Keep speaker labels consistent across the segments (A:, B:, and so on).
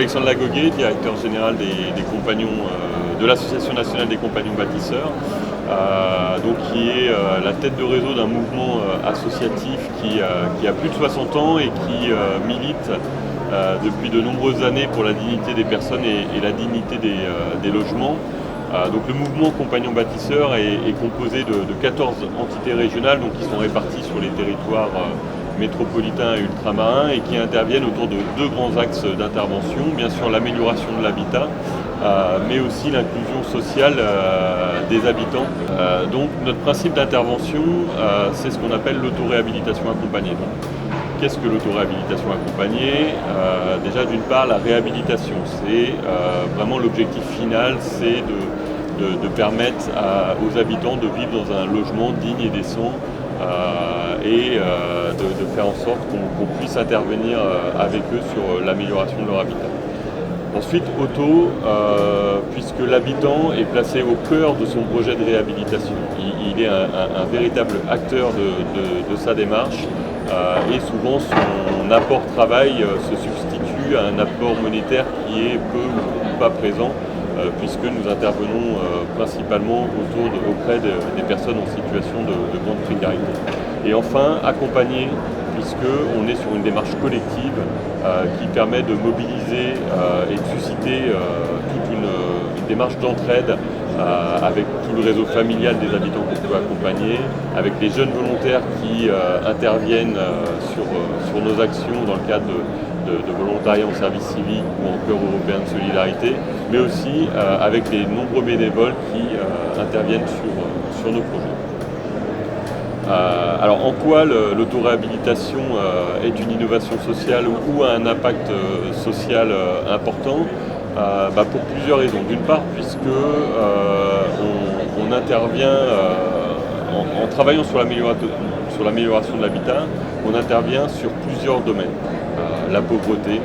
A: Alexandre Lagoguet, directeur général des compagnons, de l'Association nationale des compagnons bâtisseurs, qui est la tête de réseau d'un mouvement associatif qui a plus de 60 ans et qui milite depuis de nombreuses années pour la dignité des personnes et la dignité des logements. Le mouvement Compagnons Bâtisseurs est composé de 14 entités régionales qui sont réparties sur les territoires métropolitains et ultramarins et qui interviennent autour de deux grands axes d'intervention. Bien sûr l'amélioration de l'habitat, mais aussi l'inclusion sociale des habitants. Notre principe d'intervention, c'est ce qu'on appelle l'autoréhabilitation accompagnée. Qu'est-ce que l'autoréhabilitation accompagnée? Déjà d'une part la réhabilitation, c'est vraiment l'objectif final, c'est de permettre aux habitants de vivre dans un logement digne et décent et de faire en sorte qu'on puisse intervenir avec eux sur l'amélioration de leur habitat. Ensuite, puisque l'habitant est placé au cœur de son projet de réhabilitation. Il est un véritable acteur de sa démarche et souvent son apport travail se substitue à un apport monétaire qui est peu ou pas présent puisque nous intervenons principalement auprès des personnes en situation de grande précarité. Et enfin, accompagner, puisqu'on est sur une démarche collective qui permet de mobiliser et de susciter toute une démarche d'entraide avec tout le réseau familial des habitants qu'on peut accompagner, avec les jeunes volontaires qui interviennent sur nos actions dans le cadre de volontariat en service civique ou en cœur européen de solidarité, mais aussi avec les nombreux bénévoles qui interviennent sur nos projets. Alors en quoi l'autoréhabilitation est une innovation sociale ou a un impact social important? Pour plusieurs raisons. D'une part, puisque on intervient en travaillant sur l'amélioration de l'habitat, on intervient sur plusieurs domaines. La pauvreté,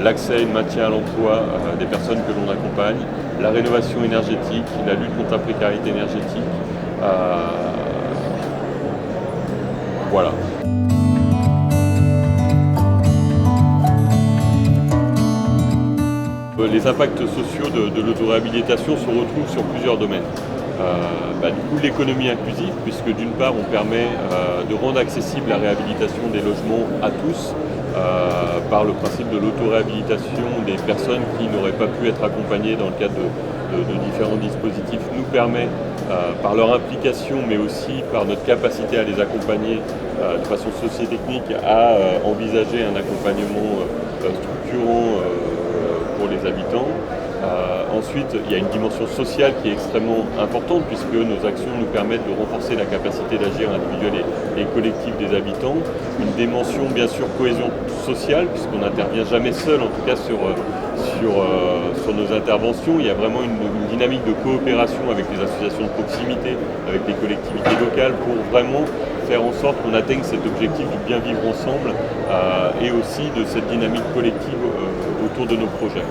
A: l'accès et le maintien à l'emploi des personnes que l'on accompagne, la rénovation énergétique, la lutte contre la précarité énergétique. Voilà. Les impacts sociaux de l'autoréhabilitation se retrouvent sur plusieurs domaines. Du coup, l'économie inclusive, puisque d'une part on permet de rendre accessible la réhabilitation des logements à tous par le principe de l'autoréhabilitation des personnes qui n'auraient pas pu être accompagnées dans le cadre de différents dispositifs, nous permet par leur implication mais aussi par notre capacité à les accompagner de façon socio-technique à envisager un accompagnement structurant pour les habitants. Ensuite, il y a une dimension sociale qui est extrêmement importante puisque nos actions nous permettent de renforcer la capacité d'agir individuelle et collective des habitants. Une dimension bien sûr cohésion sociale puisqu'on n'intervient jamais seul, en tout cas sur nos interventions. Il y a vraiment une dynamique de coopération avec les associations de proximité, avec les collectivités locales pour vraiment faire en sorte qu'on atteigne cet objectif du bien vivre ensemble et aussi de cette dynamique collective autour de nos projets.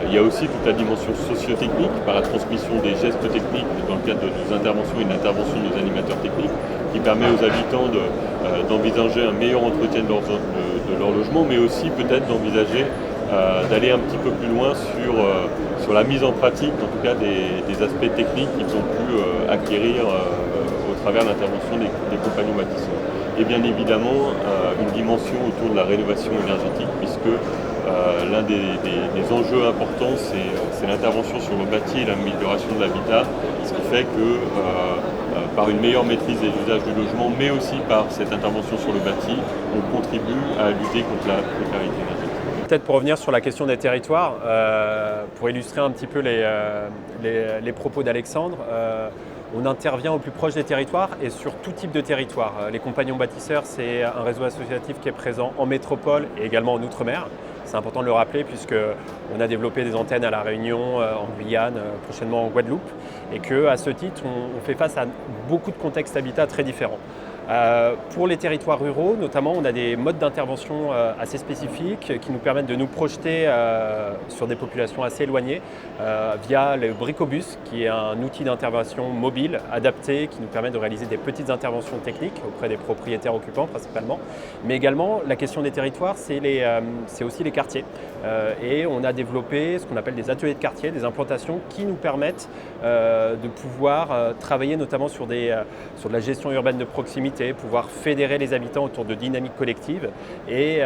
A: Il y a aussi toute la dimension socio-technique par la transmission des gestes techniques dans le cadre de nos interventions et de l'intervention de nos animateurs techniques qui permet aux habitants d'envisager un meilleur entretien de leur logement, mais aussi peut-être d'envisager d'aller un petit peu plus loin sur la mise en pratique, en tout cas des aspects techniques qu'ils ont pu acquérir au travers de l'intervention des compagnons bâtisseurs. Et bien évidemment, une dimension autour de la rénovation énergétique, puisque l'un des enjeux importants, c'est l'intervention sur le bâti et l'amélioration de l'habitat, ce qui fait que par une meilleure maîtrise des usages du logement, mais aussi par cette intervention sur le bâti, on contribue à lutter contre la précarité énergétique.
B: Peut-être pour revenir sur la question des territoires, pour illustrer un petit peu les propos d'Alexandre, on intervient au plus proche des territoires et sur tout type de territoire. Les Compagnons Bâtisseurs, c'est un réseau associatif qui est présent en métropole et également en Outre-mer. C'est important de le rappeler puisqu'on a développé des antennes à La Réunion, en Guyane, prochainement en Guadeloupe et qu'à ce titre, on fait face à beaucoup de contextes habitat très différents. Pour les territoires ruraux, notamment, on a des modes d'intervention assez spécifiques qui nous permettent de nous projeter sur des populations assez éloignées via le Bricobus, qui est un outil d'intervention mobile adapté qui nous permet de réaliser des petites interventions techniques auprès des propriétaires occupants principalement. Mais également, la question des territoires, c'est aussi les quartiers. Et on a développé ce qu'on appelle des ateliers de quartier, des implantations qui nous permettent de pouvoir travailler notamment sur de la gestion urbaine de proximité, pouvoir fédérer les habitants autour de dynamiques collectives et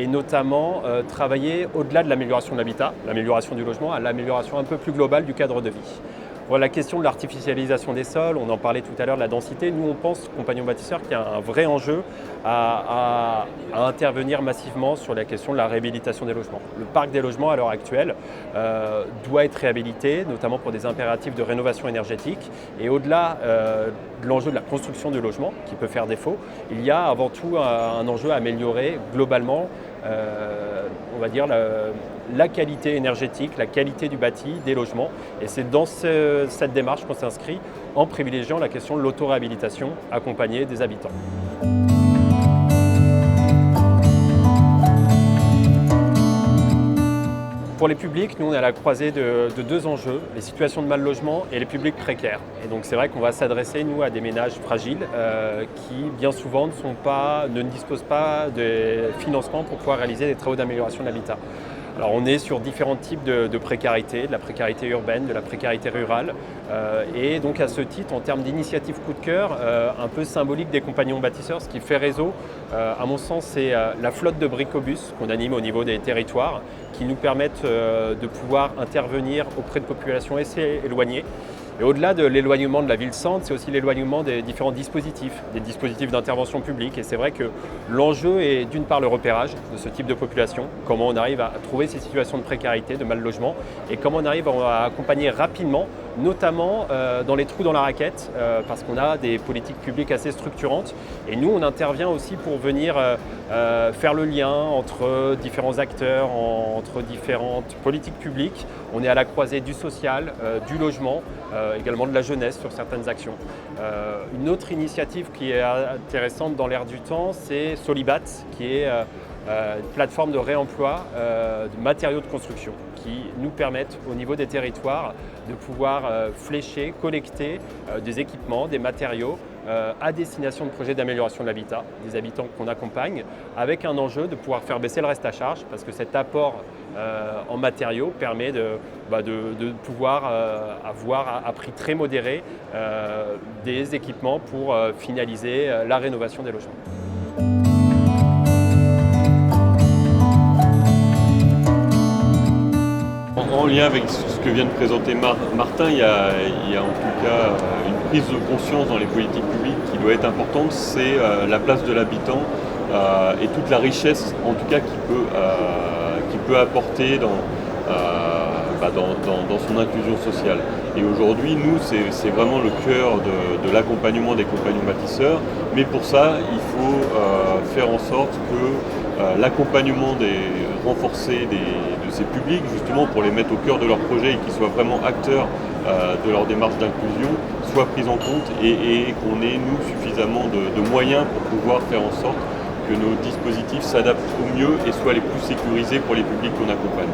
B: notamment travailler au-delà de l'amélioration de l'habitat, l'amélioration du logement, à l'amélioration un peu plus globale du cadre de vie. Pour la question de l'artificialisation des sols, on en parlait tout à l'heure de la densité. Nous, on pense, Compagnon Bâtisseur, qu'il y a un vrai enjeu à intervenir massivement sur la question de la réhabilitation des logements. Le parc des logements, à l'heure actuelle, doit être réhabilité, notamment pour des impératifs de rénovation énergétique. Et au-delà de l'enjeu de la construction de logements, qui peut faire défaut, il y a avant tout un enjeu à améliorer globalement on va dire la qualité énergétique, la qualité du bâti, des logements. Et c'est dans cette démarche qu'on s'inscrit en privilégiant la question de l'autoréhabilitation accompagnée des habitants. Pour les publics, nous on est à la croisée de deux enjeux, les situations de mal logement et les publics précaires. Et donc c'est vrai qu'on va s'adresser nous à des ménages fragiles qui bien souvent ne disposent pas de financement pour pouvoir réaliser des travaux d'amélioration de l'habitat. Alors on est sur différents types de précarité, de la précarité urbaine, de la précarité rurale. Et donc à ce titre, en termes d'initiative coup de cœur, un peu symbolique des Compagnons Bâtisseurs, ce qui fait réseau, à mon sens, c'est la flotte de Bricobus qu'on anime au niveau des territoires, qui nous permettent de pouvoir intervenir auprès de populations assez éloignées. Et au-delà de l'éloignement de la ville-centre, c'est aussi l'éloignement des différents dispositifs, des dispositifs d'intervention publique. Et c'est vrai que l'enjeu est d'une part le repérage de ce type de population, comment on arrive à trouver ces situations de précarité, de mal logement, et comment on arrive à accompagner rapidement, notamment dans les trous dans la raquette, parce qu'on a des politiques publiques assez structurantes. Et nous, on intervient aussi pour venir faire le lien entre différents acteurs, entre différentes politiques publiques. On est à la croisée du social, du logement, également de la jeunesse sur certaines actions. Une autre initiative qui est intéressante dans l'air du temps, c'est Solibat, qui est une plateforme de réemploi de matériaux de construction qui nous permettent au niveau des territoires de pouvoir flécher, collecter des équipements, des matériaux à destination de projets d'amélioration de l'habitat, des habitants qu'on accompagne, avec un enjeu de pouvoir faire baisser le reste à charge, parce que cet apport en matériaux permet de pouvoir avoir à prix très modéré des équipements pour finaliser la rénovation des logements.
A: En lien avec ce que vient de présenter Martin, il y a en tout cas une prise de conscience dans les politiques publiques qui doit être importante, c'est la place de l'habitant et toute la richesse en tout cas qu'il peut apporter dans son inclusion sociale. Et aujourd'hui, nous, c'est vraiment le cœur de l'accompagnement des compagnons bâtisseurs, mais pour ça, il faut faire en sorte que l'accompagnement renforcé de ces publics, justement pour les mettre au cœur de leur projet et qu'ils soient vraiment acteurs de leur démarche d'inclusion, soit pris en compte et qu'on ait, nous, suffisamment de moyens pour pouvoir faire en sorte que nos dispositifs s'adaptent au mieux et soient les plus sécurisés pour les publics qu'on accompagne.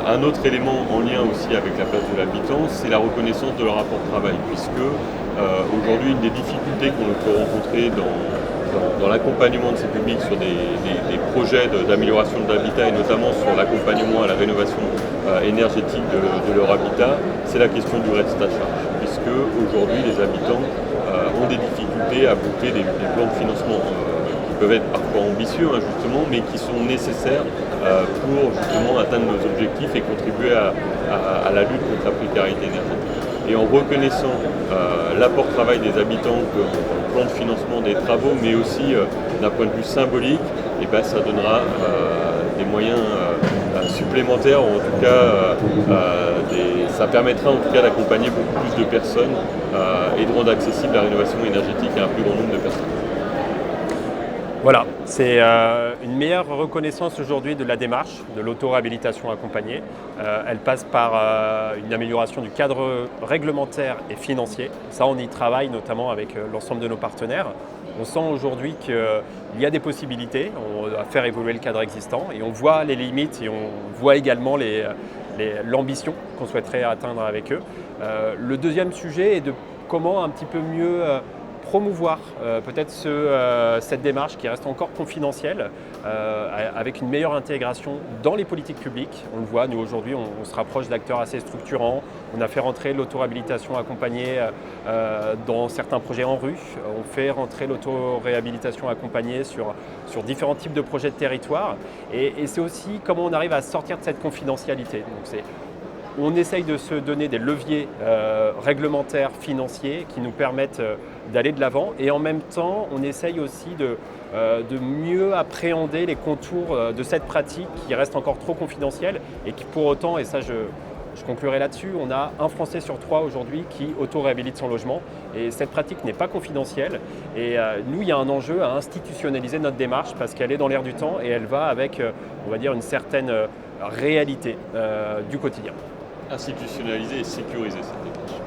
A: Un autre élément en lien aussi avec la place de l'habitant, c'est la reconnaissance de leur rapport de travail, puisque aujourd'hui, une des difficultés qu'on peut rencontrer dans l'accompagnement de ces publics sur des projets d'amélioration de l'habitat et notamment sur l'accompagnement à la rénovation énergétique de leur habitat, c'est la question du reste à charge, puisque aujourd'hui les habitants ont des difficultés à boucler des plans de financement qui peuvent être parfois ambitieux justement, mais qui sont nécessaires pour justement atteindre nos objectifs et contribuer à la lutte contre la précarité énergétique. Et en reconnaissant l'apport travail des habitants comme plan de financement des travaux, mais aussi d'un point de vue symbolique, et ça donnera des moyens supplémentaires, ou en tout cas ça permettra en tout cas d'accompagner beaucoup plus de personnes et de rendre accessible la rénovation énergétique à un plus grand nombre de personnes.
B: Voilà, c'est une meilleure reconnaissance aujourd'hui de la démarche, de l'auto-réhabilitation accompagnée. Elle passe par une amélioration du cadre réglementaire et financier. Ça, on y travaille notamment avec l'ensemble de nos partenaires. On sent aujourd'hui qu'il y a des possibilités, on va faire évoluer le cadre existant et on voit les limites et on voit également l'ambition qu'on souhaiterait atteindre avec eux. Le deuxième sujet est de comment un petit peu mieux promouvoir peut-être cette démarche qui reste encore confidentielle avec une meilleure intégration dans les politiques publiques. On le voit, nous aujourd'hui on se rapproche d'acteurs assez structurants. On a fait rentrer l'autoréhabilitation accompagnée dans certains projets en rue. On fait rentrer l'autoréhabilitation accompagnée sur différents types de projets de territoire. Et c'est aussi comment on arrive à sortir de cette confidentialité. Donc on essaye de se donner des leviers réglementaires, financiers qui nous permettent d'aller de l'avant et en même temps on essaye aussi de mieux appréhender les contours de cette pratique qui reste encore trop confidentielle et qui pour autant, et ça je conclurai là-dessus, on a 1 Français sur 3 aujourd'hui qui auto-réhabilite son logement et cette pratique n'est pas confidentielle et nous il y a un enjeu à institutionnaliser notre démarche parce qu'elle est dans l'air du temps et elle va avec on va dire une certaine réalité du quotidien.
A: Institutionnaliser et sécuriser cette démarche.